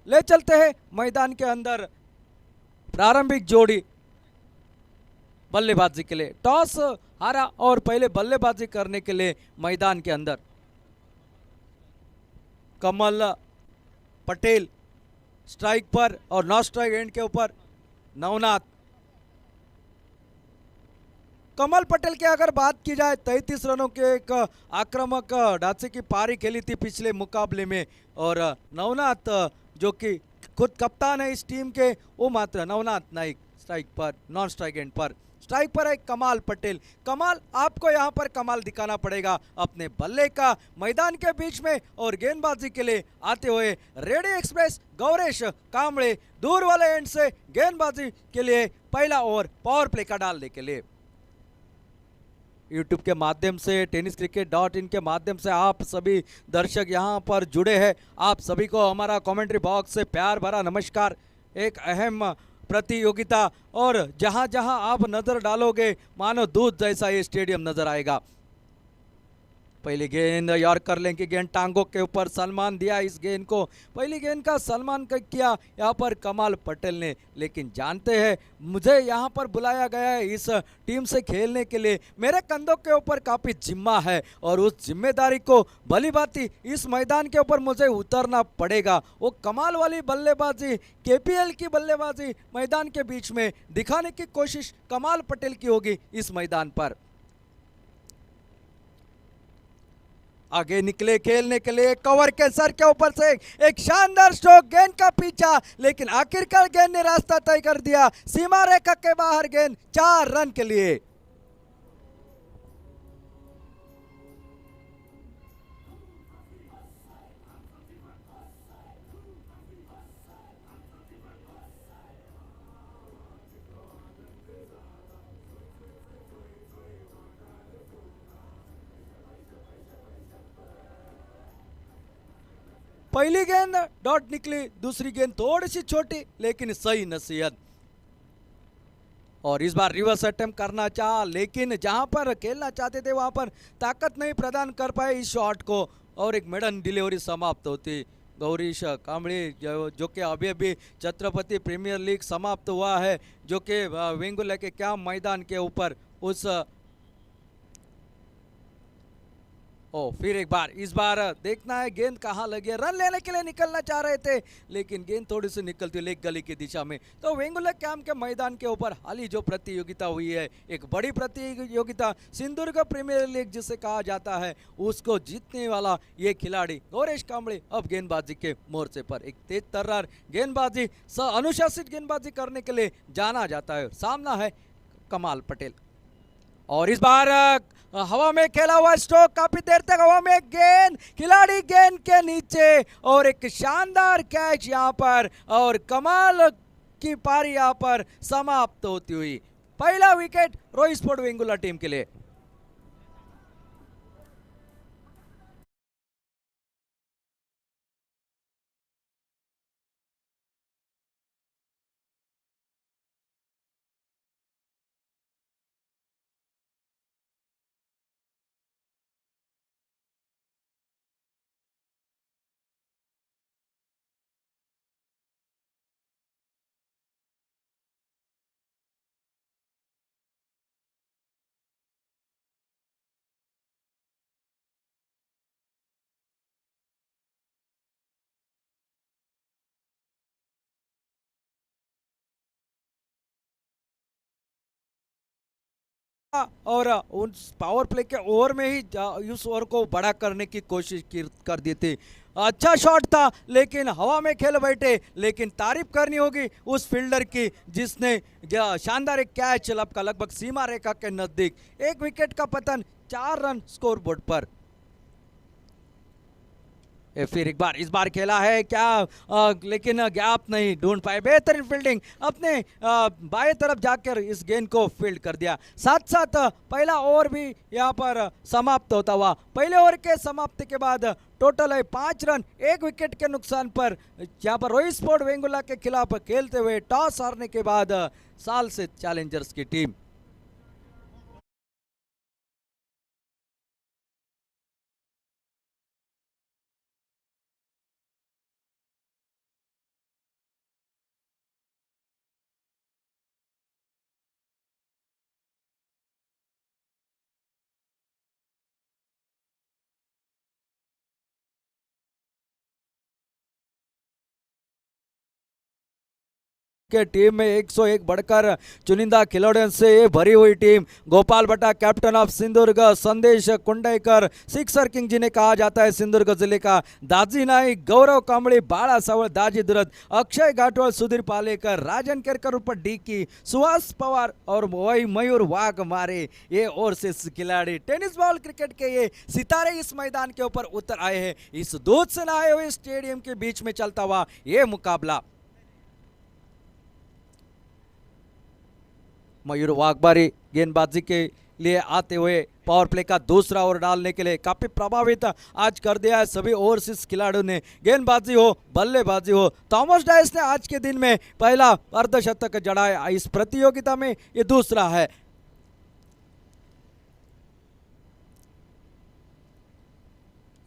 ले चलते हैं मैदान के अंदर प्रारंभिक जोड़ी बल्लेबाजी के लिए। टॉस हारा और पहले बल्लेबाजी करने के लिए मैदान के अंदर कमल पटेल स्ट्राइक पर और नॉन स्ट्राइक एंड के ऊपर नवनाथ। कमल पटेल की अगर बात की जाए 33 रनों के एक आक्रामक ढांचे की पारी खेली थी पिछले मुकाबले में, और नवनाथ जो कि खुद कप्तान है इस टीम के, वो मात्र नवनाथ नाइक स्ट्राइक पर, नॉन स्ट्राइक एंड पर। स्ट्राइक पर है कमाल पटेल। कमाल, आपको यहां पर कमाल दिखाना पड़ेगा अपने बल्ले का मैदान के बीच में, और गेंदबाजी के लिए आते हुए रेडी एक्सप्रेस गौरेश कांबळे दूर वाले एंड से गेंदबाजी के लिए पहला ओवर पावर प्ले का डालने के लिए। यूट्यूब के माध्यम से tenniscricket.in के माध्यम से आप सभी दर्शक यहां पर जुड़े हैं, आप सभी को हमारा कमेंट्री बॉक्स से प्यार भरा नमस्कार। एक अहम प्रतियोगिता, और जहां जहां आप नजर डालोगे मानो दूध जैसा ये स्टेडियम नजर आएगा। पहली गेंद यॉर्कर लेग की गेंद टांगों के ऊपर, सलमान दिया इस गेंद को। पहली गेंद का सलमान का किया यहाँ पर कमाल पटेल ने, लेकिन जानते हैं मुझे यहाँ पर बुलाया गया है इस टीम से खेलने के लिए, मेरे कंधों के ऊपर काफ़ी जिम्मा है और उस जिम्मेदारी को भलीभांति इस मैदान के ऊपर मुझे उतरना पड़ेगा। वो कमाल वाली बल्लेबाजी, केपीएल की बल्लेबाजी मैदान के बीच में दिखाने की कोशिश कमाल पटेल की होगी इस मैदान पर। आगे निकले खेलने के लिए, कवर के सर के ऊपर से एक शानदार स्ट्रोक, गेंद का पीछा, लेकिन आखिरकार गेंद ने रास्ता तय कर दिया। सीमा रेखा के बाहर गेंद, 4 रन के लिए। पहली गेंद डॉट निकली, दूसरी गेंद थोड़ी सी छोटी लेकिन सही नसीहत, और इस बार रिवर्स अटेम्प्ट करना चाहा, लेकिन जहां पर खेलना चाहते थे वहां पर ताकत नहीं प्रदान कर पाए इस शॉट को, और एक मेडन डिलीवरी समाप्त होती। गौरीश कांबळे जो कि अभी अभी छत्रपति प्रीमियर लीग समाप्त हुआ है, जो कि वेंगुर्ला के क्या मैदान के ऊपर उस फिर एक बार, इस बार देखना है गेंद कहां लगी है। रन लेने के लिए निकलना चाह रहे थे, लेकिन गेंद थोड़ी सी निकलती लेग गली की दिशा में। तो वेंगुर्ला कैंप के मैदान के ऊपर हाल ही जो प्रतियोगिता हुई है, एक बड़ी प्रतियोगिता, सिंधुदुर्ग प्रीमियर लीग जिसे कहा जाता है, उसको जीतने वाला ये खिलाड़ी गौरेश कांबळे अब गेंदबाजी के मोर्चे पर एक तेज तर्रार गेंदबाजी, अनुशासित गेंदबाजी करने के लिए जाना जाता है। सामना है कमाल पटेल, और इस बार हवा में खेला हुआ स्ट्रोक, काफी देर तक हवा में गेंद, खिलाड़ी गेंद के नीचे, और एक शानदार कैच यहां पर, और कमाल की पारी यहां पर समाप्त होती हुई। पहला विकेट रोई स्पोर्ट वेंगुर्ला टीम के लिए। और उस पावर प्ले के ओवर में ही उस ओवर को बड़ा करने की कोशिश कर दी थी। अच्छा शॉट था, लेकिन हवा में खेल बैठे, लेकिन तारीफ करनी होगी उस फील्डर की जिसने शानदार एक कैच लपका लगभग सीमा रेखा के नजदीक। एक विकेट का पतन, 4 रन स्कोर बोर्ड पर। फिर एक बार, इस बार खेला है क्या, लेकिन गैप नहीं ढूंढ पाए। बेहतरीन फील्डिंग, अपने बाएं तरफ जाकर इस गेंद को फील्ड कर दिया। साथ साथ पहला ओवर भी यहाँ पर समाप्त होता हुआ। पहले ओवर के समाप्ति के बाद टोटल है 5 रन, 1 विकेट के नुकसान पर। यहाँ पर रोई स्पोर्ट वेंगुर्ला के खिलाफ खेलते हुए टॉस हारने के बाद साल से चैलेंजर्स की टीम। के टीम में 101 बढ़कर चुनिंदा खिलाड़ियों से ये भरी हुई टीम। गोपाल भट्टा कैप्टन ऑफ सिंधुदुर्ग, संदेश कुंडेकर सिक्सर किंग जिन्हें कहा जाता है सिंधुदुर्ग जिले का, दाजी नाइक, गौरव कांबळे, बाळा सावळ, दाजी दुरत, अक्षय घाटवाल, सुधीर पालेकर, राजन केरकर ऊपर डीकी, सुहास पवार और वही मयूर वाघमारे, ये और से खिलाड़ी टेनिस बॉल क्रिकेट के ये सितारे इस मैदान के ऊपर उतर आए हैं। इस दूध से नहाए हुए स्टेडियम के बीच में चलता हुआ ये मुकाबला। मयूर वाघमारे गेंदबाजी के लिए आते हुए पावर प्ले का दूसरा ओवर डालने के लिए काफी प्रभावित आज कर दिया है सभी ओवरसीज खिलाड़ियों ने। गेंदबाजी हो बल्लेबाजी हो, थॉमस डाइस ने आज के दिन में पहला अर्धशतक जड़ाया। इस प्रतियोगिता में ये दूसरा है।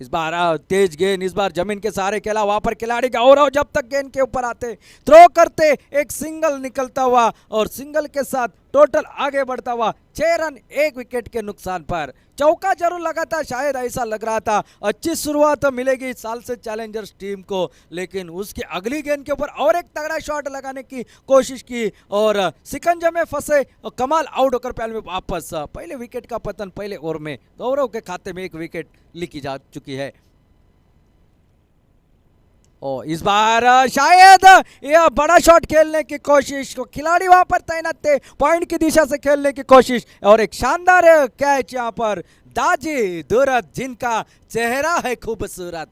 इस बार तेज गेंद, इस बार जमीन के सहारे खेला, वहां पर खिलाड़ी गौरव जब तक गेंद के ऊपर आते थ्रो करते एक सिंगल निकलता हुआ और सिंगल के साथ टोटल आगे बढ़ता हुआ 6 रन 1 विकेट के नुकसान पर। चौका जरूर लगा था, शायद ऐसा लग रहा था अच्छी शुरुआत मिलेगी इस साल से चैलेंजर्स टीम को, लेकिन उसकी अगली गेंद के ऊपर और एक तगड़ा शॉट लगाने की कोशिश की और सिकंजे में फंसे और कमाल आउट होकर पहले में वापस। पहले विकेट का पतन पहले ओवर में गौरव के खाते में एक विकेट लिखी जा चुकी है। ओ इस बार शायद यह बड़ा शॉट खेलने की कोशिश, को खिलाड़ी वहां पर तैनात थे, पॉइंट की दिशा से खेलने की कोशिश और एक शानदार कैच यहां पर दाजी दुरत जिनका चेहरा है खूबसूरत।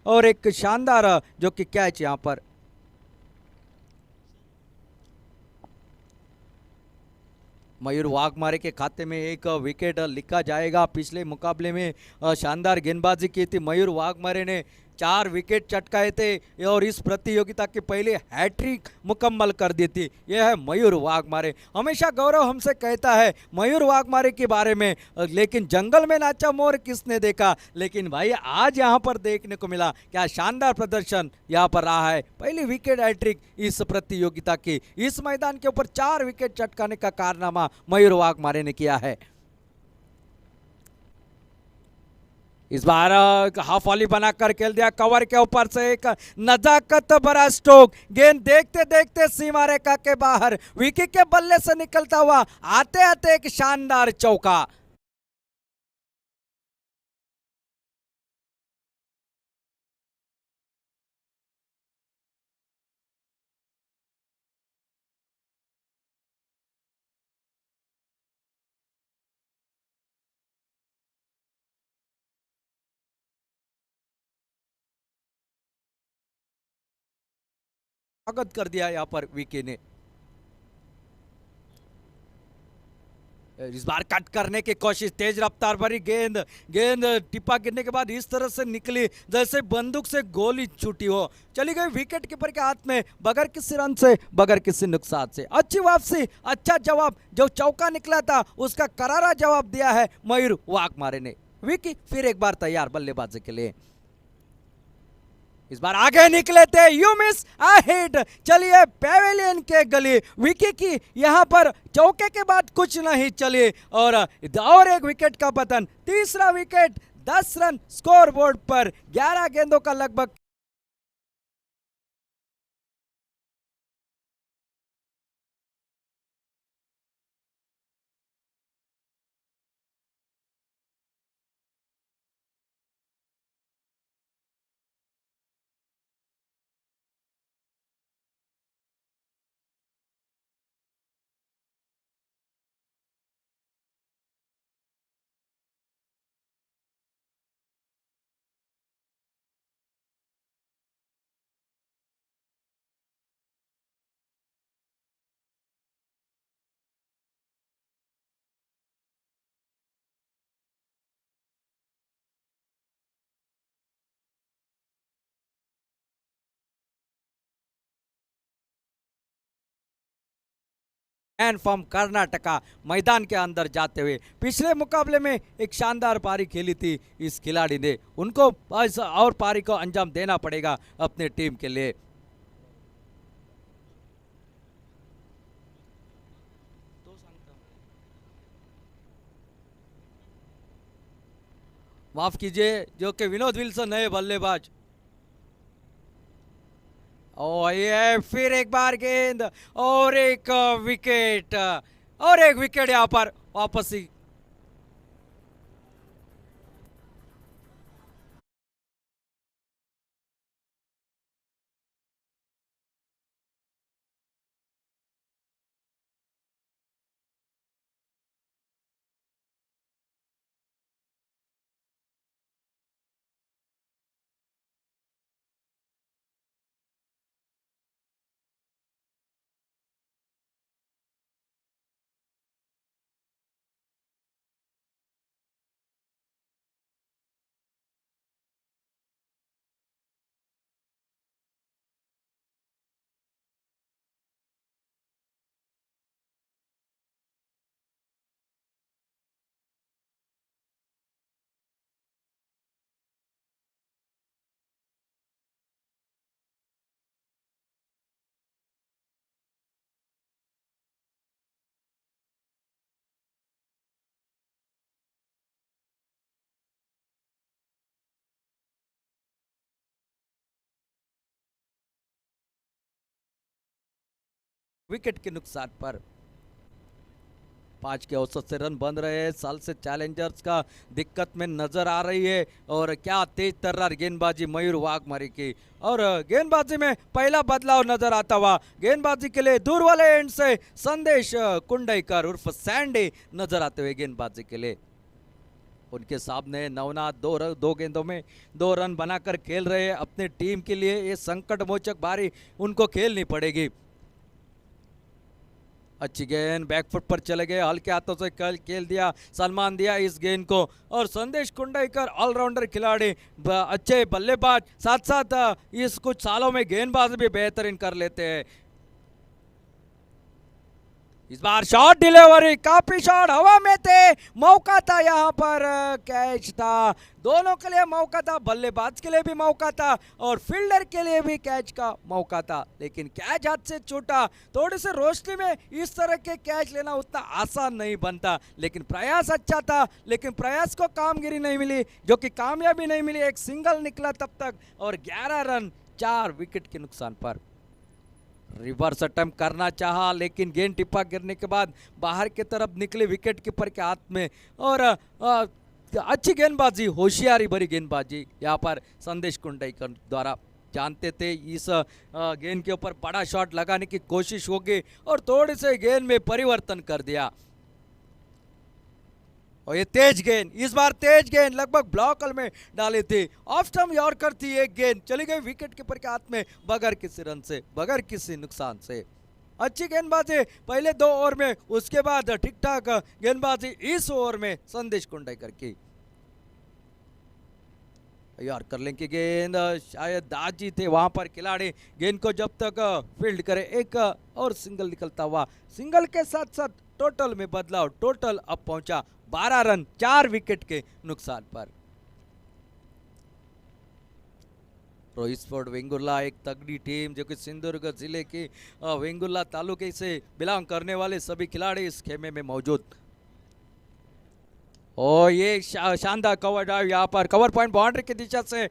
और एक शानदार जो कि कैच यहां पर मयूर वाघमारे के खाते में एक विकेट लिखा जाएगा। पिछले मुकाबले में शानदार गेंदबाजी की थी मयूर वाघमारे ने, 4 विकेट चटकाए थे और इस प्रतियोगिता की पहले हैट्रिक मुकम्मल कर दी थी। यह है मयूर वाघमारे। हमेशा गौरव हमसे कहता है मयूर वाघमारे के बारे में, लेकिन जंगल में नाचा मोर किसने देखा, लेकिन भाई आज यहाँ पर देखने को मिला क्या शानदार प्रदर्शन यहाँ पर रहा है। पहली विकेट हैट्रिक इस प्रतियोगिता की, इस मैदान के ऊपर 4 विकेट चटकाने का कारनामा मयूर वाघमारे ने किया है। इस बार हाफ वॉली बनाकर खेल दिया, कवर के ऊपर से एक नजाकत भरा स्ट्रोक, गेंद देखते देखते सीमा रेखा के बाहर विकी के बल्ले से निकलता हुआ आते आते एक शानदार चौका। स्वागत कर दिया यहाँ पर विकी ने। इस बार कट करने की कोशिश, तेज रफ्तार भरी गेंद, गेंद टिप्पा गिरने के बाद इस तरह से निकली जैसे बंदूक से गोली छूटी हो, चली गई विकेट कीपर के हाथ में बगैर किसी रन से, बगैर किसी नुकसान से। अच्छी वापसी, अच्छा जवाब, जो चौका निकला था उसका करारा जवाब दिया है मयूर वाघमारे ने। विकी फिर एक बार तैयार बल्लेबाजी के लिए। इस बार आगे निकले थे, यू मिस आई हिट, चलिए पेवेलियन के गली, विकी की यहां पर चौके के बाद कुछ नहीं चली और एक विकेट का पतन, तीसरा विकेट, 10 रन स्कोरबोर्ड पर, 11 गेंदों का लगभग एंड फ्रॉम कर्नाटका मैदान के अंदर जाते हुए पिछले मुकाबले में एक शानदार पारी खेली थी इस खिलाड़ी ने। उनको बस और पारी को अंजाम देना पड़ेगा अपने टीम के लिए। माफ कीजिए, जो कि विनोद विल्सन नए बल्लेबाज। और ये फिर एक बार गेंद और एक विकेट, और एक विकेट यहां पर वापस ही। विकेट के नुकसान पर 5 के औसत से रन बन रहे हैं। साल से चैलेंजर्स का दिक्कत में नजर आ रही है। और क्या तेज तर्रार गेंदबाजी मयूर वाघमारी की, और गेंदबाजी में पहला बदलाव नजर आता हुआ गेंदबाजी के लिए दूर वाले एंड से संदेश कुंडईकर उर्फ सैंडी नजर आते हुए गेंदबाजी के लिए। उनके सामने नवनाथ दो गेंदों में 2 रन बनाकर खेल रहे हैं अपने टीम के लिए। ये संकट मोचक बारी उनको खेलनी पड़ेगी। अच्छी गेंद बैकफुट पर चले गए, हल्के हाथों से खेल दिया, सम्मान दिया इस गेंद को। और संदेश कुंडईकर ऑलराउंडर खिलाड़ी, अच्छे बल्लेबाज, साथ साथ इस कुछ सालों में गेंदबाज भी बेहतरीन कर लेते हैं। इस बार शॉट डिलीवरी, काफी शॉट हवा में थे, मौका था यहाँ पर, कैच था। दोनों के लिए मौका था, बल्लेबाज के लिए भी मौका था और फील्डर के लिए भी कैच का मौका था, लेकिन कैच हाथ से छूटा। थोड़ी सी रोशनी में इस तरह के कैच लेना उतना आसान नहीं बनता, लेकिन प्रयास अच्छा था, लेकिन प्रयास को कामगिरी नहीं मिली, जो कि कामयाबी नहीं मिली। एक सिंगल निकला तब तक, और 11 रन 4 विकेट के नुकसान पर। रिवर्स अटेम्प्ट करना चाहा, लेकिन गेंद टिप्पा गिरने के बाद बाहर की तरफ निकले विकेट कीपर के हाथ में। और अच्छी गेंदबाजी, होशियारी भरी गेंदबाजी यहाँ पर संदेश कुंडईकर द्वारा। जानते थे इस गेंद के ऊपर बड़ा शॉट लगाने की कोशिश होगी, और थोड़े से गेंद में परिवर्तन कर दिया। और ये तेज गेंद, इस बार तेज गेंद लगभग ब्लॉक में डाली थी, ऑफ स्टंप यॉर्कर थी। एक गेंद चली गई विकेट कीपर के हाथ में बगैर किसी रन से, बगैर किसी नुकसान से। अच्छी गेंदबाजी पहले 2 ओवर में, उसके बाद ठीक ठाक गेंदबाजी इस ओवर में संदेश कुंडईकर की। यॉर्कर लेंगे की गेंद, शायद दाजी थे वहां पर खिलाड़ी, गेंद को जब तक फील्ड करे, एक और सिंगल निकलता हुआ। सिंगल के साथ साथ टोटल में बदलाव, टोटल अब पहुंचा 12 रन 4 विकेट के नुकसान पर। रोहित स्पोर्ट वेंगुर्ला एक तगड़ी टीम, जो कि सिंधुदुर्ग जिले की वेंगुर्ला तालुके से बिलोंग करने वाले सभी खिलाड़ी इस खेमे में मौजूद। और ये शानदार कवर ड्राइव, यहाँ पर कवर पॉइंट बाउंड्री की दिशा से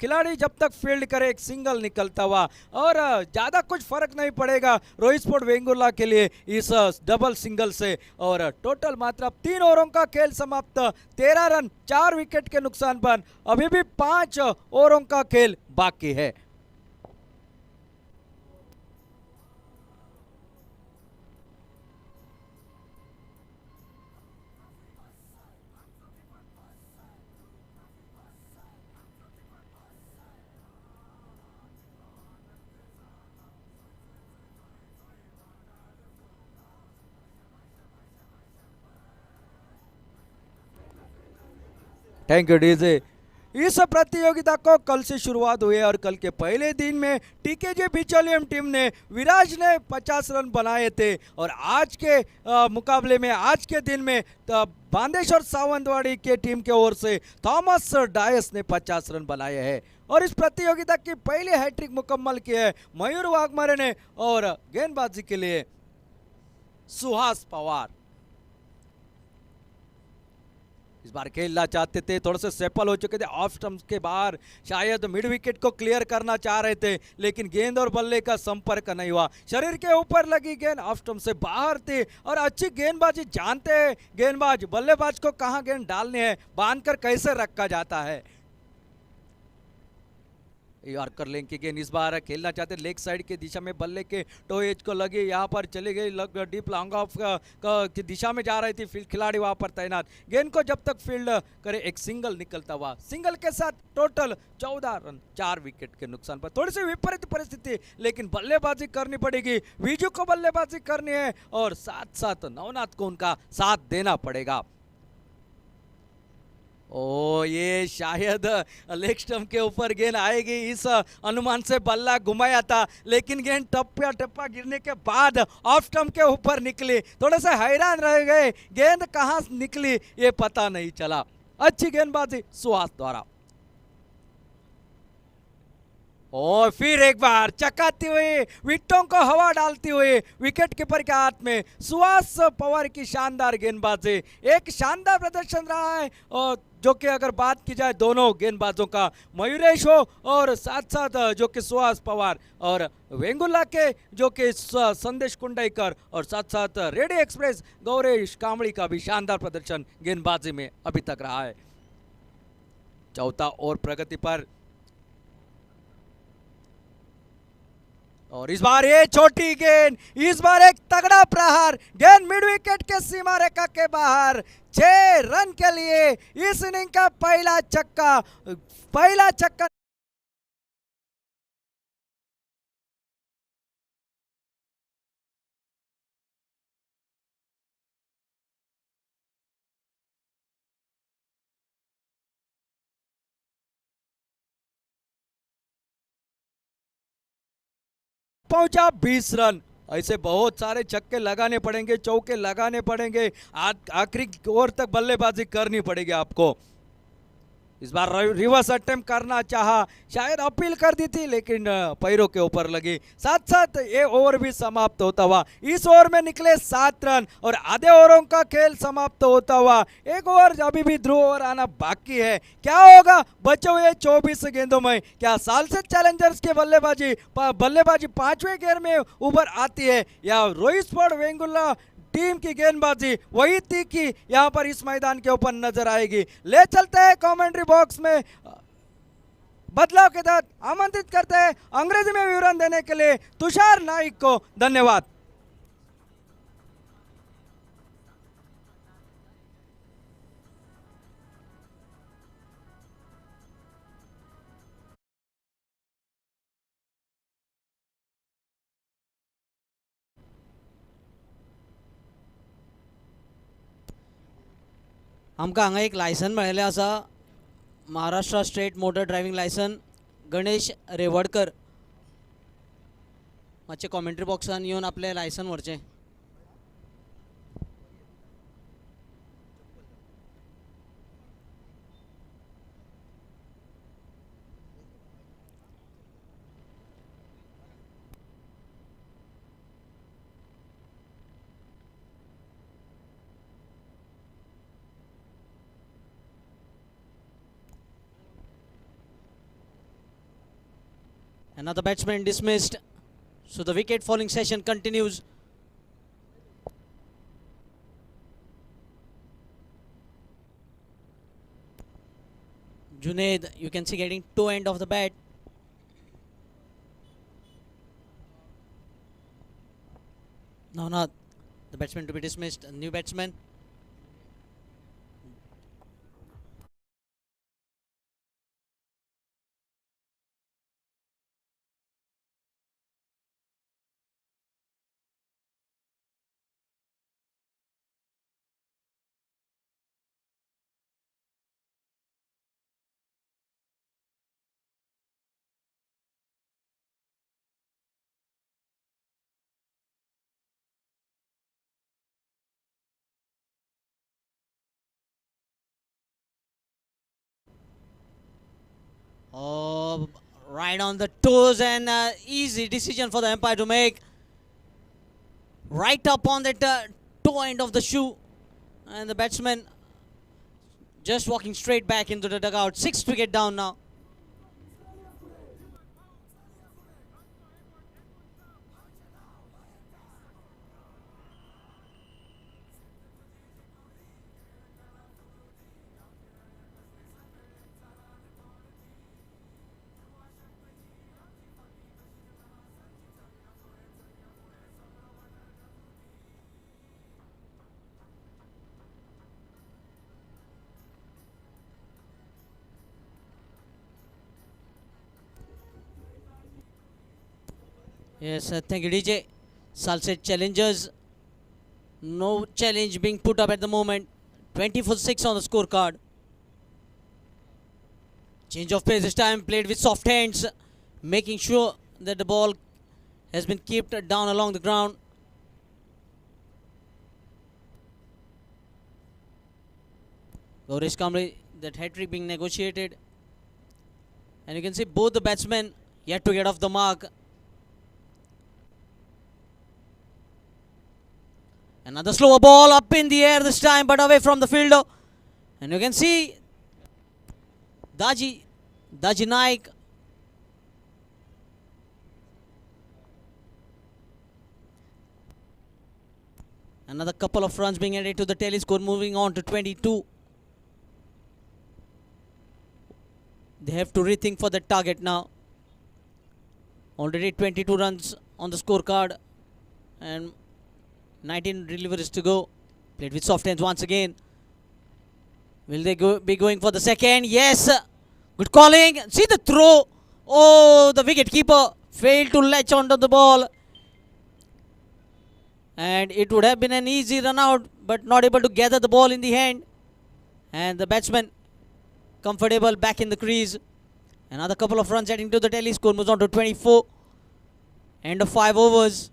खिलाड़ी जब तक फील्ड करे, एक सिंगल निकलता हुआ। और ज़्यादा कुछ फर्क नहीं पड़ेगा रोहित स्पोर्ट वेंगुर्ला के लिए इस डबल सिंगल से। और टोटल मात्रा 3 ओवरों का खेल समाप्त, 13 रन 4 विकेट के नुकसान पर। अभी भी 5 ओवरों का खेल बाकी है। Thank you DJ. इस प्रतियोगिता को कल से शुरुआत हुई है और कल के पहले दिन में टीकेजे पेट्रोलियम टीम ने विराज ने 50 रन बनाए थे और आज के मुकाबले में आज के दिन में बांदेश्वर सावंतवाड़ी के टीम के ओर से थॉमस डायस ने 50 रन बनाए हैं और इस प्रतियोगिता की पहली हैट्रिक मुकम्मल की है मयूर वाघमारे ने और गेंदबाजी के लिए सुहास पवार इस बार खेलना चाहते थे, थोड़े से सफल हो चुके थे, ऑफ स्टंप के बाहर शायद मिड विकेट को क्लियर करना चाह रहे थे लेकिन गेंद और बल्ले का संपर्क नहीं हुआ, शरीर के ऊपर लगी गेंद ऑफ स्टंप से बाहर थी और अच्छी गेंदबाजी जानते हैं गेंदबाज बल्लेबाज को कहां गेंद डालनी है, बांधकर कैसे रखा जाता है। यॉर्कर लेंथ की गेंद इस बार खेलना चाहते लेग साइड की दिशा में बल्ले के टो एज को लगी, यहाँ पर चली गई डीप लॉन्ग ऑफ की दिशा में जा रही थी फील्ड खिलाड़ी वहां पर तैनात, गेंद को जब तक फील्ड करे एक सिंगल निकलता हुआ, सिंगल के साथ टोटल 14 रन 4 विकेट के नुकसान पर। थोड़ी सी विपरीत परिस्थिति लेकिन बल्लेबाजी करनी पड़ेगी, विजू को बल्लेबाजी करनी है और साथ साथ नवनाथ को उनका साथ देना पड़ेगा। ओ ये शायद लेग स्टंप के ऊपर गेंद आएगी इस अनुमान से बल्ला घुमाया था लेकिन गेंद टप्पा टप्पा गिरने के बाद ऑफ स्टंप के ऊपर निकली, थोड़ा सा हैरान रह गए गेंद कहां निकली ये पता नहीं चला। अच्छी गेंदबाजी सुहास द्वारा और फिर एक बार चकाती हुई विकेटों को हवा डालती हुई विकेट कीपर के हाथ में सुहास पवार की शानदार गेंदबाजी, एक शानदार प्रदर्शन रहा है और जो कि अगर बात की जाए दोनों गेंदबाजों का मयूरेश हो और साथ साथ जो कि सुहास पवार और वेंगुल्ला के जो कि संदेश कुंडईकर और साथ साथ रेडी एक्सप्रेस गौरेश कामड़ी का भी शानदार प्रदर्शन गेंदबाजी में अभी तक रहा है। चौथा ओवर प्रगति पर और इस बार ये छोटी गेंद, इस बार एक तगड़ा प्रहार, गेंद मिड विकेट के सीमा रेखा के बाहर, 6 रन के लिए इस इनिंग का पहला छक्का। पहुंचा 20 रन, ऐसे बहुत सारे छक्के लगाने पड़ेंगे, चौके लगाने पड़ेंगे, आखिरी ओवर तक बल्लेबाजी करनी पड़ेगी आपको। इस बार रिवर्स अटेम्प्ट करना चाहा, शायद अपील कर दी थी लेकिन पैरों के ऊपर लगी, साथ साथ ये ओवर भी समाप्त होता हुआ, इस ओवर में निकले 7 रन और आधे ओवरों का खेल समाप्त होता हुआ, एक ओवर अभी भी ध्रुव ओवर आना बाकी है। क्या होगा बचे हुए 24 गेंदों में, क्या सालसेट चैलेंजर्स के बल्लेबाजी 5वें गेयर में उभर आती है या रोहित स्पोर्ट वेंगुल्ला टीम की गेंदबाजी वही थी कि यहां पर इस मैदान के ऊपर नजर आएगी। ले चलते हैं कमेंट्री बॉक्स में बदलाव के तहत आमंत्रित करते हैं अंग्रेजी में विवरण देने के लिए तुषार नाइक को। धन्यवाद। आमकां हांगा एक लायसन मेळिल्लें आसा, Maharashtra state motor driving licence Ganesh Revadkar, मातशें कॉमेंट्री बॉक्सान येवन आपलें लायसन व्हरचें। Another batsman dismissed, so the wicket falling session continues. Junaid, you can see getting toe end of the bat. Navnath, the batsman to be dismissed, a new batsman. Oh, right on the toes, and easy decision for the umpire to make. Right up on that toe end of the shoe, and the batsman just walking straight back into the dugout. 6 wicket down now. Yes, thank you, DJ. Salset challengers. No challenge being put up at the moment. 20 for 6 on the scorecard. Change of pace this time, played with soft hands, making sure that the ball has been kept down along the ground. Gaurish Kamble, that hat-trick being negotiated. And you can see both the batsmen yet to get off the mark. Another slower ball up in the air this time, but away from the fielder. And you can see Daji Naik. Another couple of runs being added to the tally score, moving on to 22. They have to rethink for the target now. Already 22 runs on the scorecard and 19 deliveries to go. Played with soft hands once again. Will they be going for the second? Yes. Good calling. See the throw. Oh, the wicket keeper failed to latch onto the ball. And it would have been an easy run out, but not able to gather the ball in the hand. And the batsman comfortable back in the crease. Another couple of runs adding to the tally score, moves on to 24. End of 5 overs.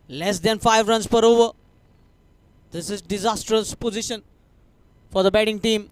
Less than 5 runs per over. This is disastrous position for the batting team.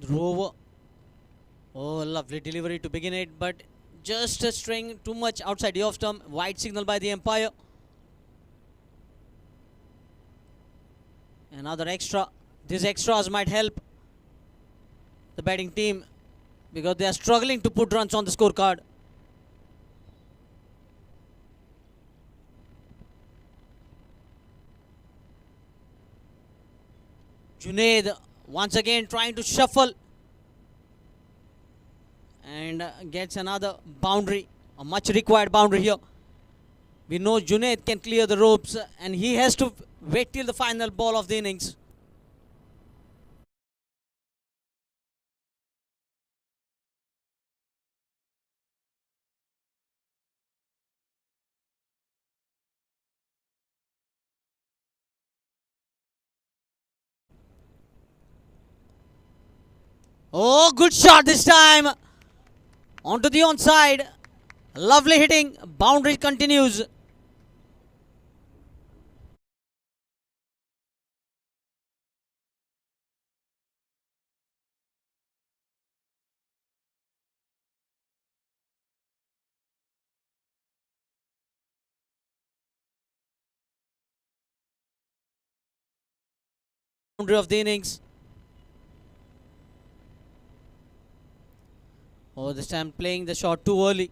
Rover. Oh, lovely delivery to begin it, but just straying too much outside the off stump. Wide signal by the umpire. Another extra. These extras might help the batting team because they are struggling to put runs on the scorecard. Junaid once again trying to shuffle and gets another boundary, a much required boundary here. We know Junaid can clear the ropes and he has to wait till the final ball of the innings. Oh, good shot this time. Onto the onside. Lovely hitting. Boundary continues. Boundary of the innings. Oh, this time playing the shot too early.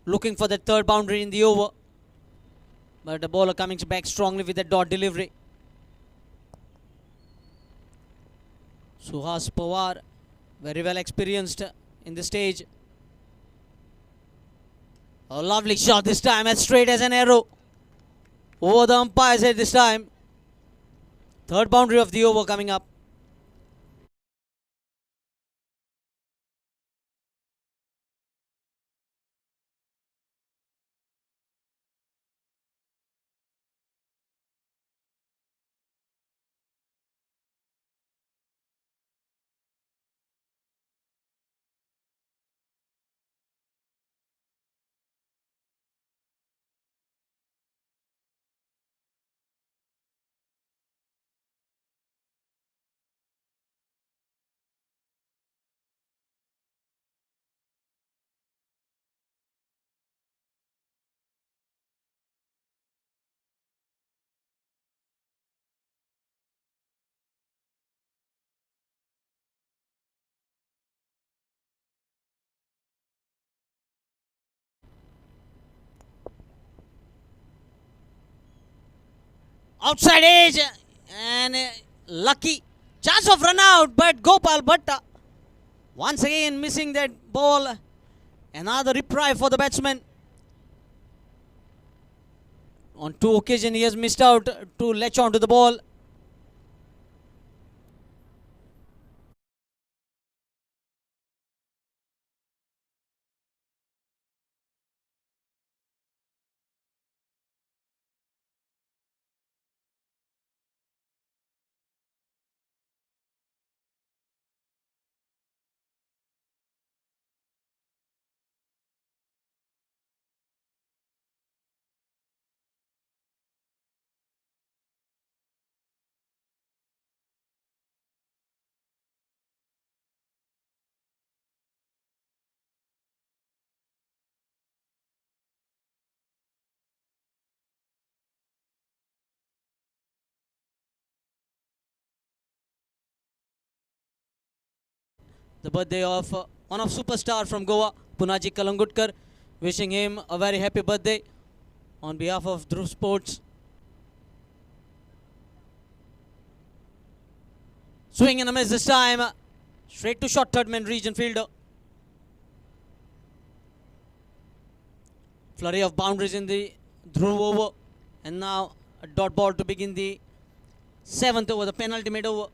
Looking for the third boundary in the over. But the bowler coming back strongly with the dot delivery. Suhas Pawar, very well experienced in this stage. A lovely shot this time, as straight as an arrow. over the umpire's head this time. Third boundary of the over coming up. Outside edge and lucky chance of run out, but Gopal Bhatta once again missing that ball. Another reprieve for the batsman. On two occasions he has missed out to latch onto the ball. The birthday of one of superstar from Goa, Punaji Kalangutkar. Wishing him a very happy birthday on behalf of Dhruv Sports. Swing and a miss this time. Straight to short third man region fielder. Flurry of boundaries in the Dhruv over. And now a dot ball to begin the 7th over, the penultimate over.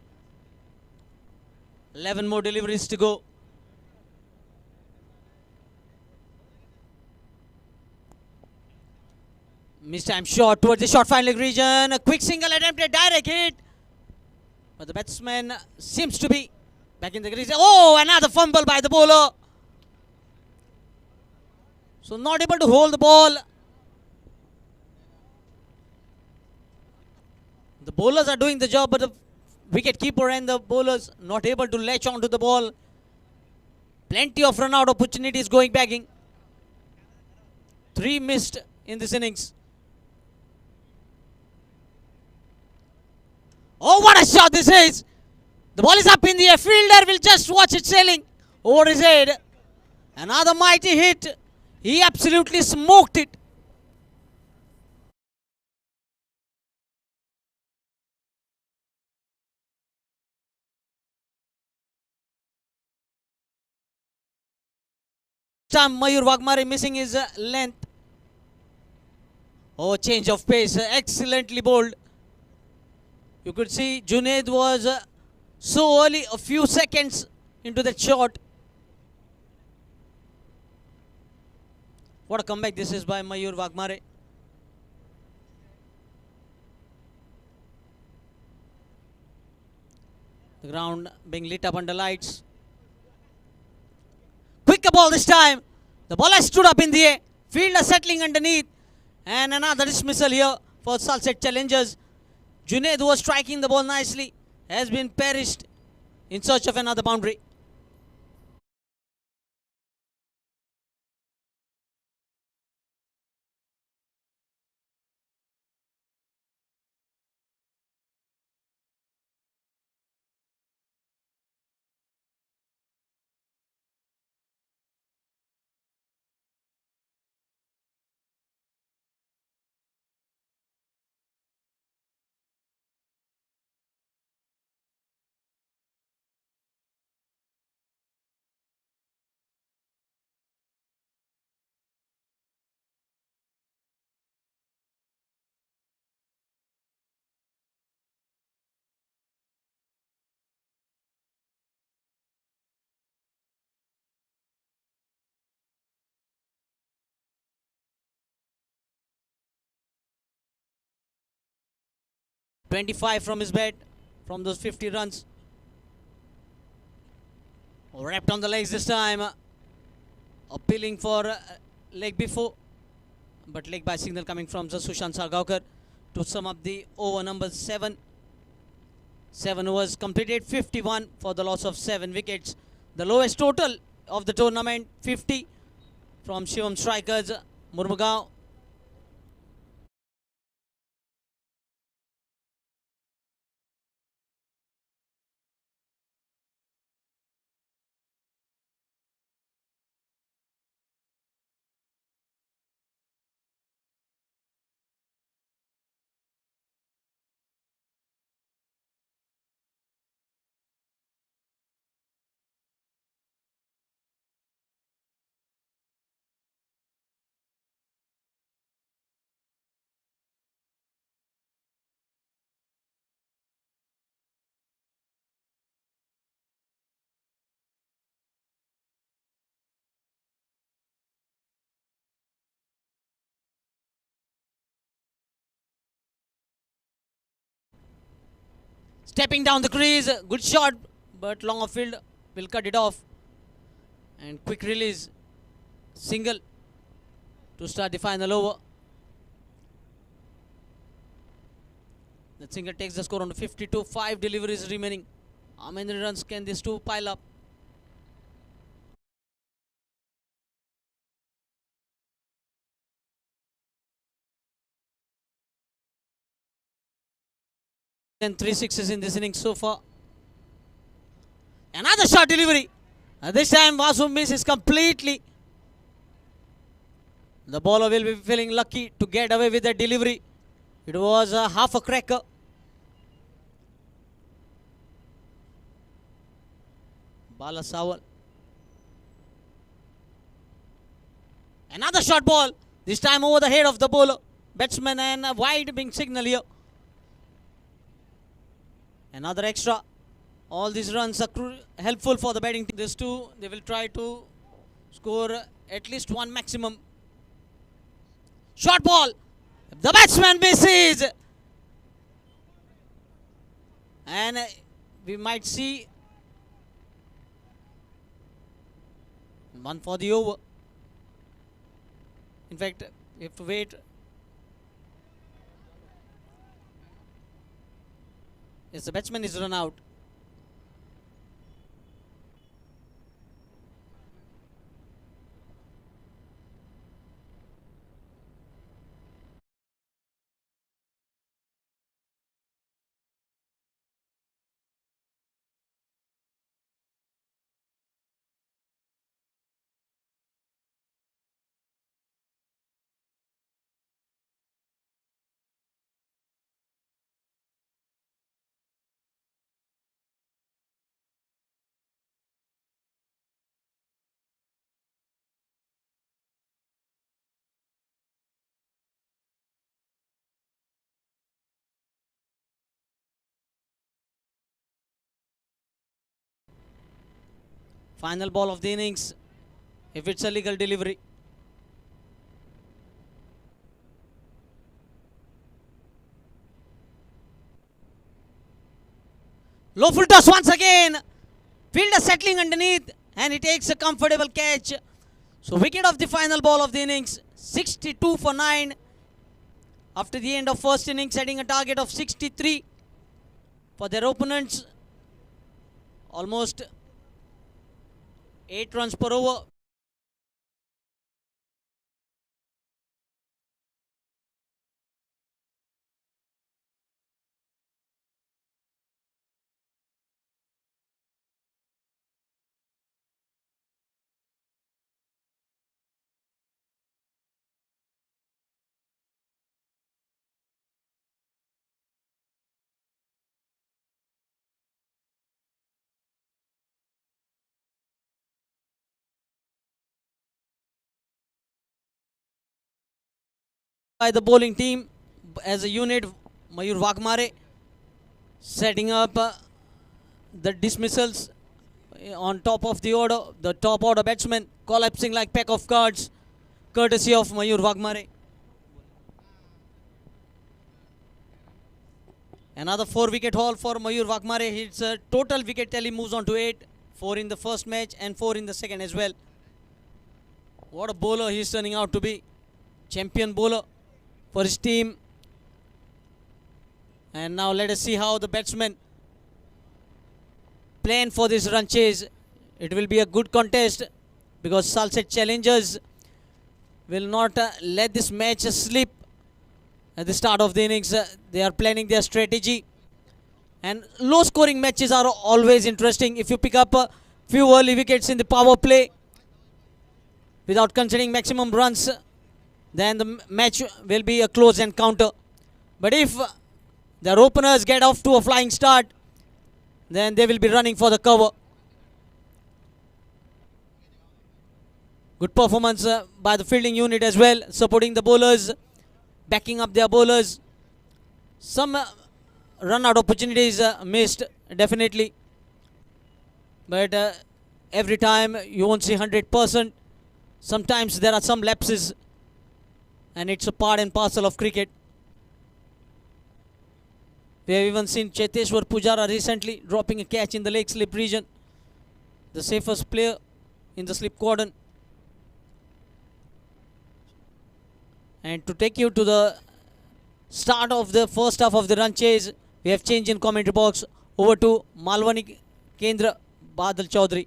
11 more deliveries to go. Missed time shot towards the short fine leg region. A quick single attempted, direct hit. But the batsman seems to be back in the crease. Oh, another fumble by the bowler. So not able to hold the ball. The bowlers are doing the job, but the wicket keeper and the bowlers not able to latch onto the ball. Plenty of run out opportunities going bagging. 3 missed in this innings. Oh, what a shot this is! The ball is up in the air. Fielder will just watch it sailing over his head. Another mighty hit. He absolutely smoked it. Time Mayur Wagmare missing his length. Oh, change of pace. Excellently bowled. You could see Junaid was so early, a few seconds into that shot. What a comeback this is by Mayur Wagmare. The ground being lit up under lights. Quicker ball this time. The ball has stood up in the air. Fielder settling underneath. And another dismissal here for Salset challengers. Junaid, who was striking the ball nicely, has been perished in search of another boundary. 25 from his bat from those 50 runs. Wrapped on the legs this time. Appealing for leg before, but leg by signal coming from Sushant Sargaonkar to sum up the over number 7. 7 overs completed, 51 for the loss of 7 wickets. The lowest total of the tournament, 50 from Shivam Strikers, Murmugaon. Stepping down the crease, good shot, but long off field will cut it off. And quick release, single to start the final over. That single takes the score on to 52, 5 deliveries remaining. How many runs can these two pile up? And 3 sixes in this innings so far. Another shot delivery. This time Vasu misses completely. The bowler will be feeling lucky to get away with that delivery. It was half a cracker. Bala Sawal. Another short ball. This time over the head of the bowler. Batsman and wide being signal here. Another extra. All these runs are helpful for the batting team. These two, they will try to score at least one maximum. Short ball. The batsman misses. And we might see one for the over. In fact, we have to wait. Yes, the batsman is run out. Final ball of the innings, if it's a legal delivery. Low full toss once again. Fielder settling underneath and he takes a comfortable catch. So wicket of the final ball of the innings, 62 for 9. After the end of first innings, setting a target of 63 for their opponents. Almost 8 runs per over. By the bowling team as a unit, Mayur Wagmare setting up the dismissals on top of the order. The top order batsmen collapsing like pack of cards, courtesy of Mayur Wagmare. Another 4-wicket haul for Mayur Vakmare. His total wicket tally moves on to 8. 4 in the first match and 4 in the second as well. What a bowler he is turning out to be. Champion bowler for his team. And now let us see how the batsmen plan for this run chase. It will be a good contest because Salsette Challengers will not let this match slip at the start of the innings. They are planning their strategy. And low scoring matches are always interesting. If you pick up a few early wickets in the power play without conceding maximum runs, then the match will be a close encounter. But if their openers get off to a flying start, then they will be running for the cover. Good performance by the fielding unit as well, supporting the bowlers, backing up their bowlers. Some run out opportunities missed, definitely. But every time you won't see 100%. Sometimes there are some lapses, and it's a part and parcel of cricket. We have even seen Cheteshwar Pujara recently dropping a catch in the leg slip region, the safest player in the slip cordon. And to take you to the start of the first half of the run chase, we have changed in commentary box over to Malwani Kendra Badal Chaudhary.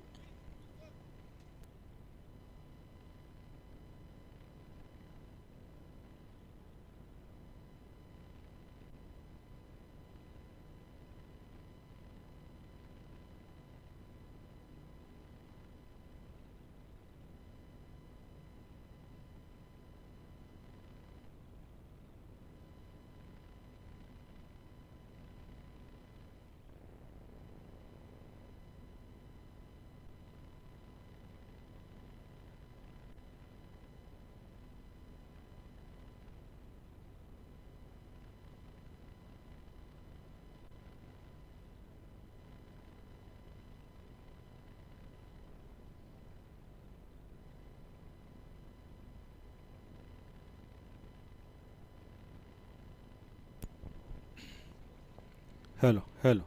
Hello hello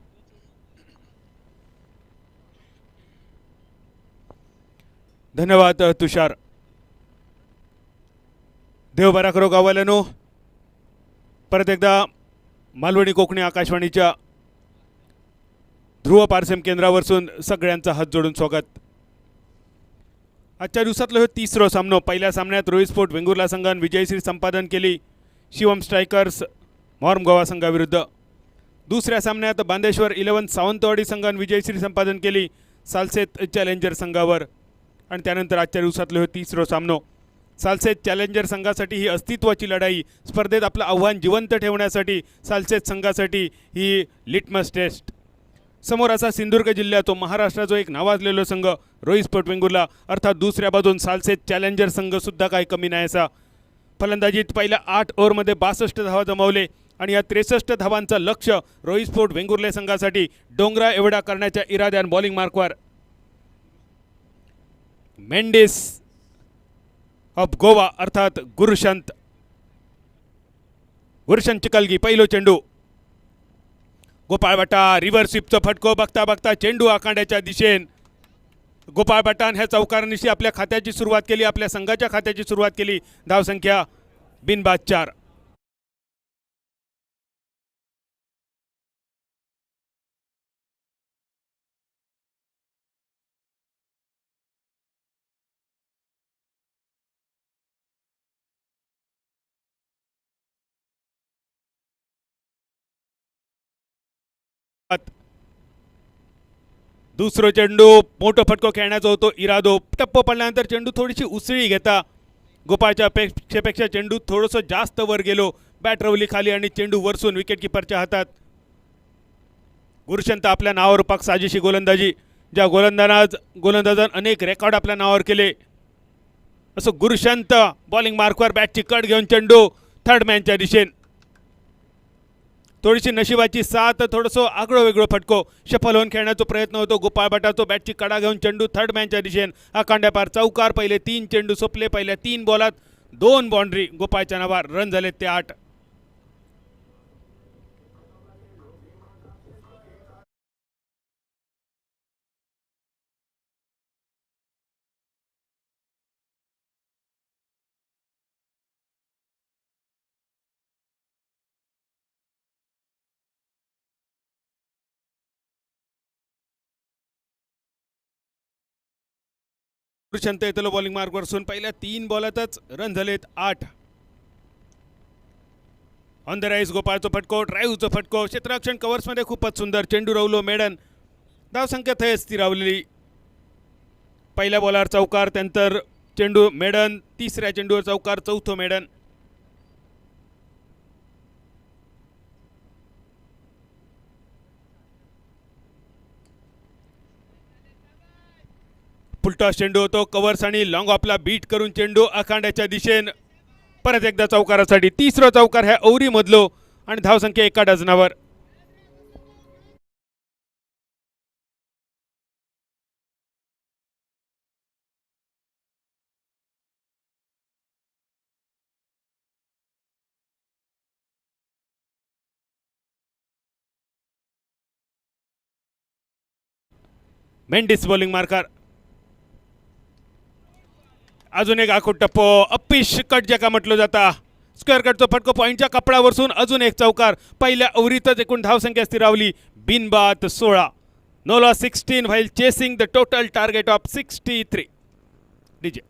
धन्यवाद तुषार. देव बरा करो गावाल्यानो. परत एकदा मालवणी कोकणी आकाशवाणीच्या ध्रुव पारसेम केंद्रावरसून सगळ्यांचं हात जोडून स्वागत. आजच्या दिवसातलो हो तिसरो सामनो. पहिल्या सामन्यात रोहित स्पोर्ट वेंगुर्ला संघान विजयश्री संपादन केली शिवम स्ट्रायकर्स मॉर्म गोवा संघाविरुद्ध. दुसऱ्या सामन्यात बांदेश्वर 11 सावंतवाडी संघान विजयश्री संपादन केली सालसेत चॅलेंजर संघावर. आणि त्यानंतर आजच्या दिवसातलो हो तिसरो सामनो. सालसेत चॅलेंजर संघासाठी ही अस्तित्वाची लढाई. स्पर्धेत आपलं आव्हान जिवंत ठेवण्यासाठी सालसेत संघासाठी ही लिटमस टेस्ट. समोर असा सिंधुदुर्ग जिल्ह्यातो महाराष्ट्राचो एक नावाजलेलो संघ रोहित स्पोर्ट वेंगुर्ला, अर्थात दुसऱ्या बाजून सालसेत चॅलेंजर संघसुद्धा काही कमी नाही असा. फलंदाजीत पहिल्या 8 ओव्हरमध्ये 62 धावा जमवले आणि या 63 धावांचं लक्ष्य रोहित स्पोर्ट वेंगुर्ले संघासाठी डोंगरा एवढा करण्याच्या इराद्यान बॉलिंग मार्कवर मेंडिस ऑफ गोवा अर्थात गुरुशंत चिकलगी. पहिलो चेंडू गोपाळ बटा रिव्हर स्वीपचा फटको. बघता बघता चेंडू आखांड्याच्या दिशेन. गोपाळ बटान ह्या चौकारानिशी आपल्या खात्याची सुरुवात केली, आपल्या संघाच्या खात्याची सुरुवात केली. धावसंख्या बिनबाद 4. दुसरो चेंडू मोठो फटको खेळण्याचा होतो इरादो. टप्पो पडल्यानंतर चेंडू थोडीशी उसळी घेता गोपाळच्या पेक्षेपेक्षा चेंडू थोडंसं जास्त वर गेलो. बॅट रवली खाली आणि चेंडू वरसून विकेट किपरच्या हातात. गुरुशंत आपल्या नावावर पाक साजेशी गोलंदाजी. ज्या गोलंदाजान अनेक रेकॉर्ड आपल्या नावावर केले असं गुरुशंत बॉलिंग मार्कवर बॅटची कट घेऊन चेंडू थर्ड मॅनच्या दिशेन. थोडीशी नशिबाची साथ, थोडंसं आगळं वेगळं फटको. शफल होऊन खेळण्याचा प्रयत्न होतो गोपाळ बटाचो. बॅटची कडा घेऊन चेंडू थर्ड मॅनच्या दिशेन. आखांड्या पार चौकार. पहिले 3 चेंडू सोपले. पहिल्या 3 बॉलात 2 बाउंड्री. गोपाळच्या नावावर रन झाले ते 8. दुष्यंत येतलो बॉलिंग मार्कवर असून पहिल्या 3 बॉलातच रन झालेत 8. ऑन द राईस गोपाळचा फटको, ड्राईव्हचा फटको, क्षेत्ररक्षण कव्हर्समध्ये खूपच सुंदर चेंडू रवलो मेडन. धावसंख्या थंय स्थिरावलेली. पहिल्या बॉलर चौकार, त्यानंतर चेंडू मेडन, तिसऱ्या चेंडूवर चौकार, चौथो मेडन. फुलटॉस चेंडू होतो, कव्हर्स आणि लॉंग ऑफला बीट करून चेंडू आखांड्याच्या दिशेने परत एकदा चौकारासाठी. तिसरा चौकार ह्या ओव्हरी मधलो आणि धावसंख्या 1 डझनावर. Mendis bowling marker. अजून एक आखूड टप्पो, अप्पिश कट ज्याका म्हटलं जाता. स्क्वेअर कटचा फटको पॉईंटच्या कपडावरसून अजून एक चौकार. पहिल्या ओव्हरीतच एकूण धावसंख्या स्थिरावली. बिनबाद 16. No loss 16 while chasing the total target of 63. DJ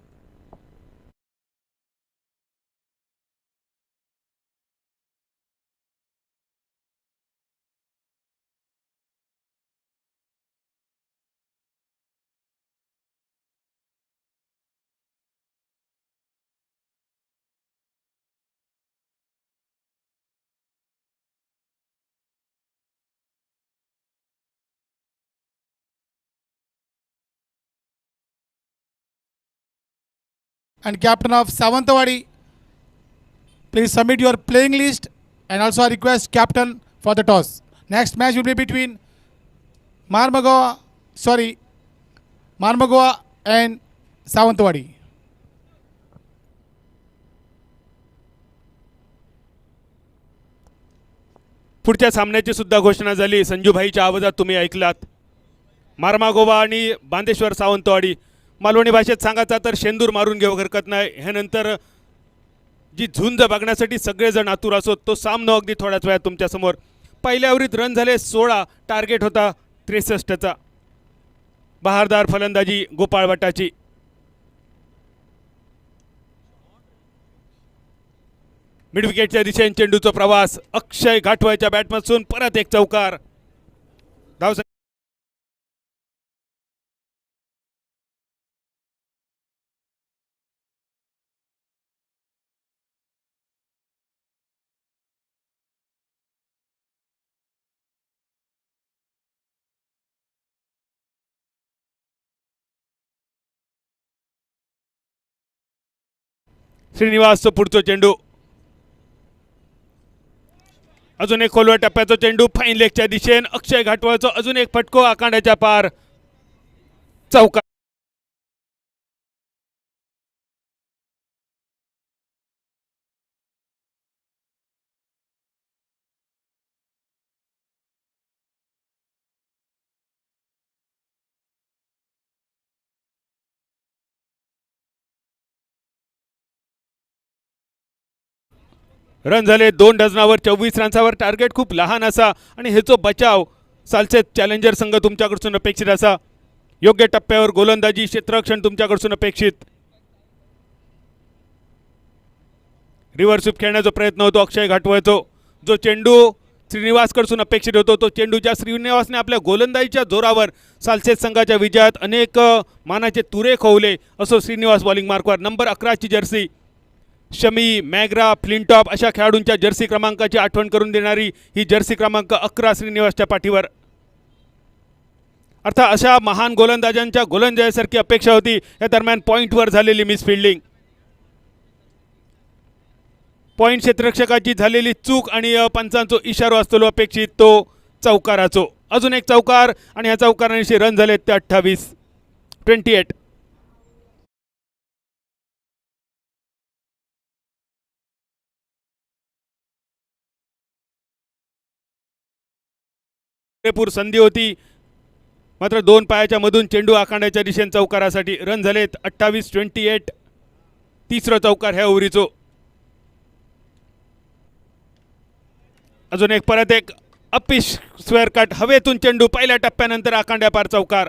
and captain of Sawantwadi, please submit your playing list and also I request captain for the toss. Next match will be between Marmagoa and Sawantwadi. पुढच्या सामन्याची सुद्धा घोषणा झाली. संजूभाईच्या आवाजात तुम्ही ऐकलात. मारमागोवा आणि बांदेश्वर सावंतवाडी. मालवणी भाषेत सांगायचा तर शेंदूर मारून घेऊ हरकत नाही. ह्यानंतर जी झुंज बघण्यासाठी सगळेजण आतुर असोत तो सामना अगदी थोड्याच वेळात तुमच्यासमोर. पहिल्या ओव्हरीत रन झाले 16, टार्गेट होता 63चा. बहारदार फलंदाजी गोपाळ भट्टाची. मिड विकेटच्या दिशेने चेंडूचा प्रवास. अक्षय घाटवायच्या बॅटमधून परत एक चौकार. धावसंख्या श्रीनिवासचं पुढचं चेंडू. अजून एक खोलवर टप्प्याचा चेंडू फाईन लेगच्या दिशेने. अक्षय घाटवाळचा अजून एक फटको आखांड्याच्या पार. चौकार. रन झाले 2 डझनावर 24 रन्सावर. टार्गेट खूप लहान असा आणि हेचो बचाव सालसेत चॅलेंजर संघ तुमच्याकडून अपेक्षित असा. योग्य टप्प्यावर गोलंदाजी, क्षेत्ररक्षण तुमच्याकडून अपेक्षित. रिव्हर्स स्वीप खेळण्याचा प्रयत्न होतो अक्षय घाटवळचो. जो चेंडू श्रीनिवासकडून अपेक्षित होतो तो चेंडू ज्या श्रीनिवासने आपल्या गोलंदाजीच्या जोरावर सालसेत संघाच्या विजयात अनेक मानाचे तुरे खोवले असो श्रीनिवास बॉलिंग मार्कवर. नंबर 11ची जर्सी. शमी, मॅग्रा, फ्लिंटॉप अशा खेळाडूंच्या जर्सी क्रमांकाची आठवण करून देणारी ही जर्सी क्रमांक 11 श्रीनिवासच्या पाठीवर. अर्थात अशा महान गोलंदाजांच्या गोलंदाजीसारखी अपेक्षा होती. या दरम्यान पॉईंटवर झालेली मिस फिल्डिंग, पॉईंट क्षेत्ररक्षकाची झालेली चूक आणि पंचांचो इशारो असतो अपेक्षित तो चौकाराचो. अजून एक चौकार आणि ह्या चौकारांशी रन झाले ते 28. पुरेपूर संधी होती मात्र 2 पायाच्या मधून चेंडू आखांड्याच्या दिशेने चौकारासाठी. रन झालेत 28. तिसरा चौकार ह्या ओव्हरीचो. अजून एक परत एक अपिश स्क्वेअर कट. हवेतून चेंडू पहिल्या टप्प्यानंतर आखांड्या पार चौकार.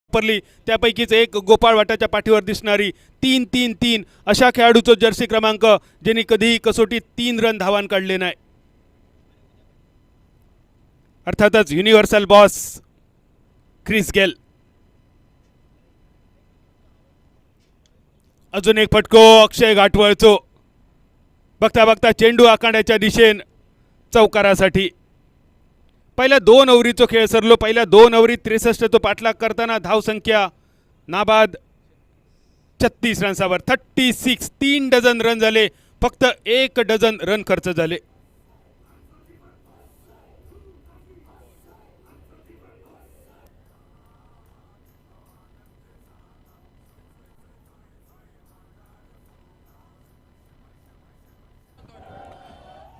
वापरली, त्यापैकीच एक गोपाळ वाटाच्या पाठीवर दिसणारी 3-3-3 अशा खेळाडूचा जर्सी क्रमांक ज्यांनी कधीही कसोटीत 3 रन धावान काढले नाही. अर्थातच युनिव्हर्सल बॉस क्रिस गेल. अजून एक फटको अक्षय घाटवळचो. बघता बघता चेंडू आखाड्याच्या दिशेन चौकारासाठी. पहिल्या 2 ओव्हरीचो खेळ सरलो. पहिल्या 2 ओव्हरीत 63 तो पाठलाग करताना धावसंख्या नाबाद 36 रन्सावर 36. 3 डझन रन झाले. फक्त 1 डझन रन खर्च झाले.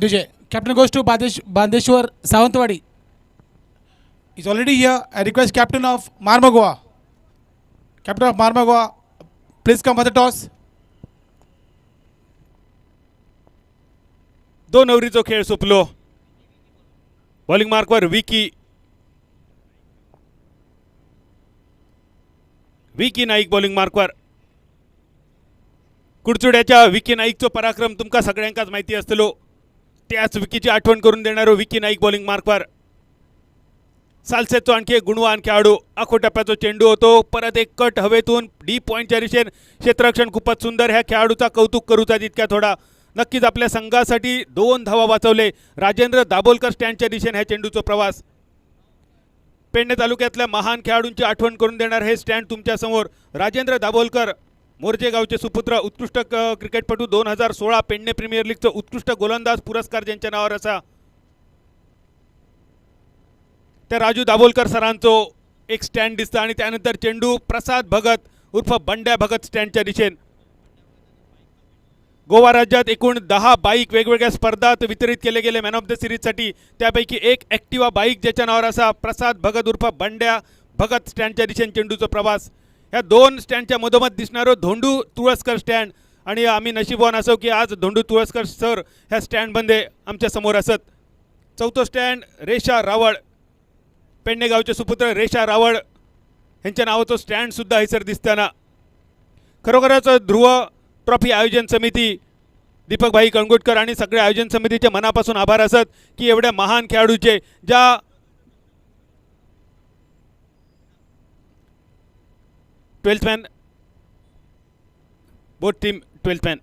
DJ, captain goes to Bandeshwar Sawantwadi. He's already here. I request captain of Marmagua. Captain of Marmagua, please come for the toss. 2 ओव्हरीचो खेळ सोपलो. बॉलिंग मार्कवर विकी नाईक बॉलिंग मार्कवर. कुडचुड्याच्या विकी नाईकचो पराक्रम तुमका सगळ्यांकाच माहिती असतलो. त्याच विकीची आठवण करून देणारो विकी नाईक बॉलिंग मार्कवर. सालसेतचो आणखी एक गुणवान खेळाडू. आखो टप्प्याचो चेंडू होतो. परत एक कट हवेतून डीप पॉईंटच्या दिशेन. क्षेत्ररक्षण खूपच सुंदर. ह्या खेळाडूचा कौतुक करूचा तितक्या थोडा. नक्कीच आपल्या संघासाठी 2 धावा वाचवले. राजेंद्र दाभोलकर स्टँडच्या दिशेने ह्या चेंडूचा प्रवास. पेडणे तालुक्यातल्या महान खेळाडूंची आठवण करून देणार हे स्टँड तुमच्या समोर. राजेंद्र दाभोलकर मोर्जे गावचे सुपुत्र. उत्कृष्ट क्रिकेटपटू. 2016 पेडणे प्रीमियर लीगचा उत्कृष्ट गोलंदाज पुरस्कार ज्यांच्या नावावर असा. त्या राजू दाभोलकर सरांचो एक स्टँड दिसतं. आणि त्यानंतर चेंडू प्रसाद भगत उर्फ बंड्या भगत स्टँडच्या दिशेन. गोवा राज्यात एकूण 10 बाईक वेगवेगळ्या स्पर्धात वितरित केले गेले मॅन ऑफ द सिरीजसाठी. त्यापैकी एक ॲक्टिवा बाईक ज्याच्या नावावर असा प्रसाद भगत उर्फ बंड्या भगत स्टँडच्या दिशेने चेंडूचा प्रवास. ह्या 2 स्टँडच्या मधोमध दिसणारो धोंडू तुळसकर स्टँड. आणि आम्ही नशीबवान असो की आज धोंडू तुळसकर सर ह्या स्टँडमध्ये आमच्या समोर असत. 4थो स्टँड रेषा रावळ. पेडणे गावचे सुपुत्र रेषा रावळ यांच्या नावाचं स्टँडसुद्धा हैसर दिसताना. खरोखरच ध्रुव ट्रॉफी आयोजन समिती दीपकभाई कणगुटकर आणि सगळ्या आयोजन समितीचे मनापासून आभार असत की एवढ्या महान खेळाडूचे ज्या 12th man both team 12th man.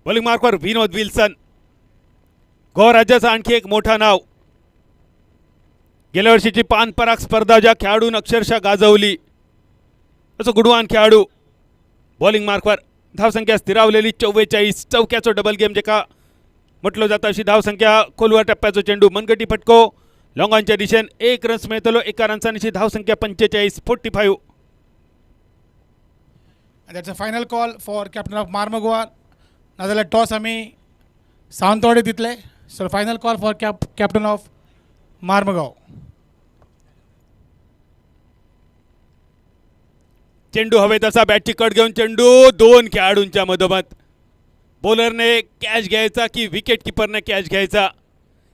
Bowling मार्कवर विनोद विल्सन. गोवा राज्याचं आणखी एक मोठा नाव. गेल्या वर्षीची पान पराग स्पर्धा ज्या खेळाडून अक्षरशः गाजवली असं गुणवान खेळाडू. बॉलिंग मार्कवर धावसंख्या स्थिरावलेली 44. चौक्याचो डबल गेम जेका म्हटलं जातं अशी धावसंख्या. खोलवर टप्प्याचो चेंडू मनगटी फटको लॉंगॉनच्या दिशेन. 1 रन्स मिळतलो. 1 रन्सांची धावसंख्या 45 45. And that's a final call for captain of Marmagua. नाजाल्यार टॉस आमी सावंतवाडी दितले. So final call for captain of Marmagao. चेंडू हवेत असा. बॅटची कट घेऊन चेंडू 2 खेळाडूंच्या मधोमध. बॉलरने कॅच घ्यायचा की विकेट किपरने कॅच घ्यायचा.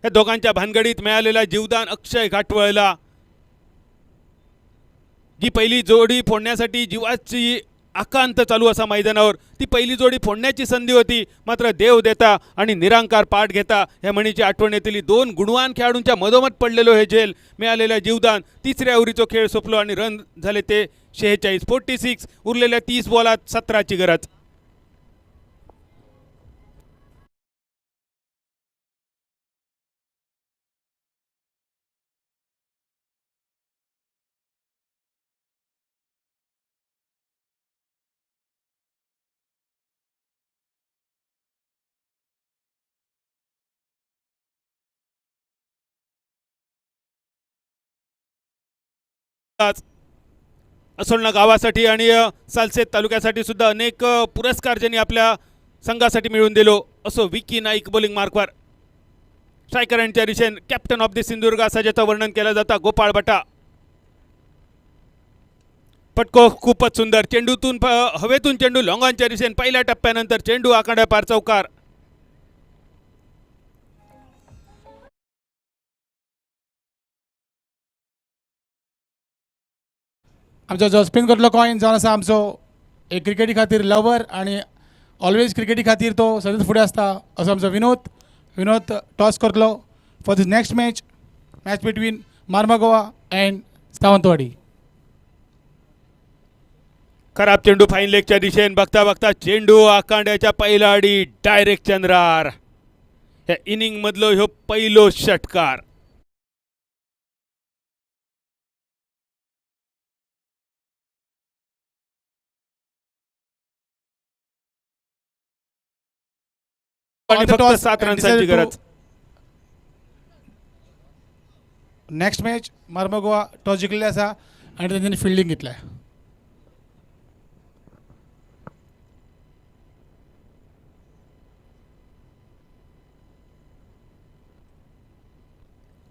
या दोघांच्या भानगडीत मिळालेला जीवदान अक्षय घाटवळला. जी पहिली जोडी फोडण्यासाठी जीवाची आकांत चालू असा मैदानावर. ती पहिली जोडी फोडण्याची संधी होती. मात्र देव देता आणि निरांकार पाठ घेता ह्या म्हणीची आठवण येतली. 2 गुणवान खेळाडूंच्या मधोमध पडलेलो हे झेल. मिळालेल्या जीवदान. 3ऱ्या ओव्हरीचो खेळ सोपलो आणि रन झाले ते 46 46. उरलेल्या 30 बॉलात 17ची गरज. असोलना गावासाठी आणि सालसेत तालुक्यासाठी सुद्धा अनेक पुरस्कार ज्यांनी आपल्या संघासाठी मिळवून दिलो असो विकी नाईक बॉलिंग मार्कवर. स्ट्रायकर यांच्या दिशेन कॅप्टन ऑफ द सिंधुदुर्ग असं ज्याचं वर्णन केलं जातं गोपाळ बटा. फटको खूपच सुंदर. चेंडूतून हवेतून चेंडू लॉंग ऑनच्या दिशेने पहिल्या टप्प्यानंतर चेंडू आखाड्या पार चौकार. आमचो जो स्पिन करतलो कॉइन जावन आसा आमचो एक क्रिकेटी खातीर लवर आनी ऑलवेज क्रिकेटी खातीर तो सदांच फुडें आसता असो आमचो विनोद टॉस करतलो for this next match between Marmagoa and Sawantwadi. खराब चेंडू फाईन लेगच्या दिशेने बघता बघता चेंडू आखाड्याच्या पहिल्या आडी डायरेक्ट चंद्रार. ह्या इनिंग मधलो ह्यो पहिलो षटकार. आणि फक्त 7 रन्सांची गरज. नेक्स्ट मॅच मार्मागोवा टॉस जिखलेले आसा आनी तेंच्यांनी फिल्डिंग घेतल्या.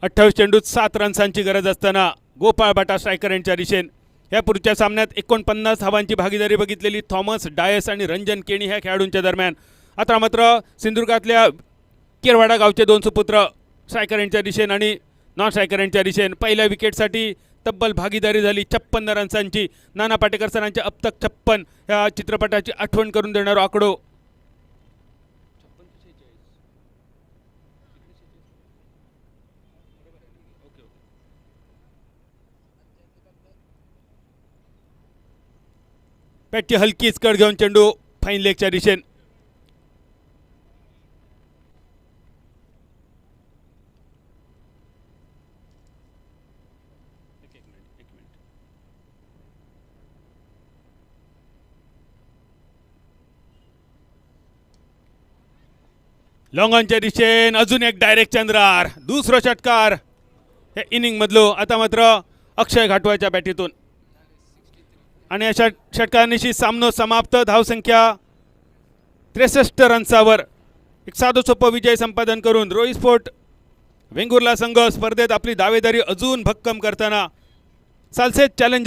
अठ्ठावीस चेंडूत 7 रन्सांची गरज असताना गोपाळ बाटा स्ट्रायकर यांच्या दिशेने या पुढच्या सामन्यात 49 धावांची भागीदारी बघितलेली थॉमस डायस आणि रंजन केणी ह्या खेळाडूंच्या दरम्यान. आता मात्र सिंधुदुर्गातल्या केरवाडा गावचे 2 सुपुत्र स्ट्रायकर यांच्या दिशेने आणि नॉन स्ट्रायकर यांच्या दिशेने पहिल्या विकेटसाठी तब्बल भागीदारी झाली 56 रन्सांची. नाना पाटेकर सरांचे अब तक 56 ह्या चित्रपटाची आठवण करून देणारा आकडो. बॅटची हलकीच कड घेऊन चेंडू फाईन लेगच्या दिशेने. लॉंग ऑनच्या दिशेने अजून एक डायरेक्ट चंद्रार. दुसरा षटकार या इनिंग मधलो. आता मात्र अक्षय घाटवाच्या बॅटीतून आणि अशा षटकारांशी सामनो समाप्त. धावसंख्या 63 रन्सावर एक साधं सोपं विजय संपादन करून रोई स्पोर्ट वेंगुर्ला संघ स्पर्धेत आपली दावेदारी अजून भक्कम करताना सालसेत चॅलेंजर